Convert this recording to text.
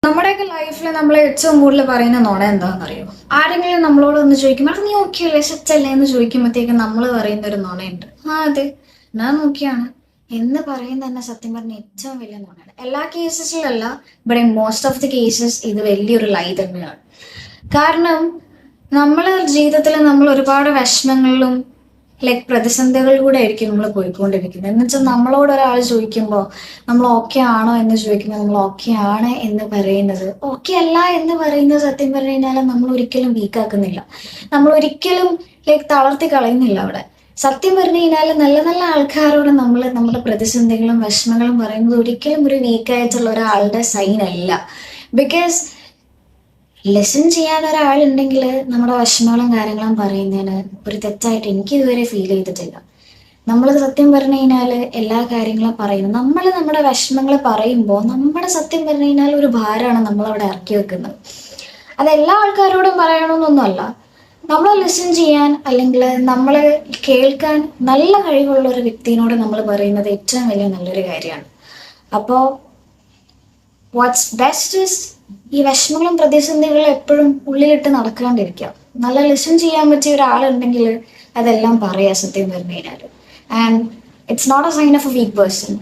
നമ്മുടെയൊക്കെ ലൈഫിൽ നമ്മൾ ഏറ്റവും കൂടുതൽ പറയുന്ന നുണ എന്താണെന്ന് അറിയോ? ആരെങ്കിലും നമ്മളോട് ഒന്ന് ചോദിക്കുമ്പോൾ നീ ഓക്കെ അല്ലേ, സെറ്റല്ലേ എന്ന് ചോദിക്കുമ്പോഴത്തേക്കും നമ്മൾ പറയുന്ന ഒരു നുണയുണ്ട്. അതെ, ഞാൻ നോക്കിയാണ് എന്ന് പറയുന്നത് തന്നെ സത്യം പറഞ്ഞ ഏറ്റവും വലിയ നുണയാണ്. എല്ലാ കേസസിലല്ല, but in most of the cases ഇത് വലിയൊരു ലൈ തന്നെയാണ്. കാരണം നമ്മൾ ജീവിതത്തിൽ നമ്മൾ ഒരുപാട് വിഷമങ്ങളിലും പ്രതിസന്ധികളിലൂടെ ആയിരിക്കും നമ്മൾ പോയിക്കൊണ്ടിരിക്കുന്നത്. എന്ന് വെച്ചാൽ നമ്മളോട് ഒരാൾ ചോദിക്കുമ്പോൾ നമ്മൾ ഓക്കെ ആണോ എന്ന് ചോദിക്കുമ്പോൾ നമ്മൾ ഓക്കെ ആണ് എന്ന് പറയുന്നത്, ഓക്കെ അല്ല എന്ന് പറയുന്നത് സത്യം പറഞ്ഞു കഴിഞ്ഞാൽ നമ്മൾ ഒരിക്കലും വീക്കാക്കുന്നില്ല, നമ്മൾ ഒരിക്കലും തളർത്തി കളയുന്നില്ല. അവിടെ സത്യം പറഞ്ഞു കഴിഞ്ഞാൽ നല്ല നല്ല ആൾക്കാരോട് നമ്മൾ നമ്മുടെ പ്രതിസന്ധികളും വിഷമങ്ങളും പറയുന്നത് ഒരിക്കലും ഒരു വീക്കായിട്ടുള്ള ഒരാളുടെ സൈൻ അല്ല. ബിക്കോസ് ലെസൺ ചെയ്യാൻ ഒരാളുണ്ടെങ്കിൽ നമ്മുടെ വിഷമങ്ങളും കാര്യങ്ങളും പറയുന്നതിന് ഒരു തെറ്റായിട്ട് എനിക്ക് ഇതുവരെ ഫീൽ ചെയ്തിട്ടില്ല. നമ്മൾ സത്യം പറഞ്ഞു കഴിഞ്ഞാൽ എല്ലാ കാര്യങ്ങളും പറയുന്നത്, നമ്മൾ നമ്മുടെ വിഷമങ്ങൾ പറയുമ്പോൾ നമ്മുടെ സത്യം പറഞ്ഞു കഴിഞ്ഞാൽ ഒരു ഭാരമാണ് നമ്മളവിടെ ഇറക്കി വെക്കുന്നത്. അതെല്ലാ ആൾക്കാരോടും പറയണമെന്നൊന്നുമല്ല, നമ്മൾ ലിസൺ ചെയ്യാൻ അല്ലെങ്കിൽ നമ്മൾ കേൾക്കാൻ നല്ല കഴിവുള്ള ഒരു വ്യക്തിയോട് നമ്മൾ പറയുന്നത് ഏറ്റവും വലിയ നല്ലൊരു കാര്യമാണ്. അപ്പോൾ വാട്ട്സ് ബെസ്റ്റ് ഇസ് ഈ വിഷമങ്ങളും പ്രതിസന്ധികളും എപ്പോഴും ഉള്ളിലിട്ട് നടക്കാണ്ടിരിക്കുക. നല്ല ലിസൺ ചെയ്യാൻ പറ്റിയ ഒരാളുണ്ടെങ്കിൽ അതെല്ലാം പറയാം സത്യം പറഞ്ഞു കഴിഞ്ഞാൽ. And it's not a sign of a weak person.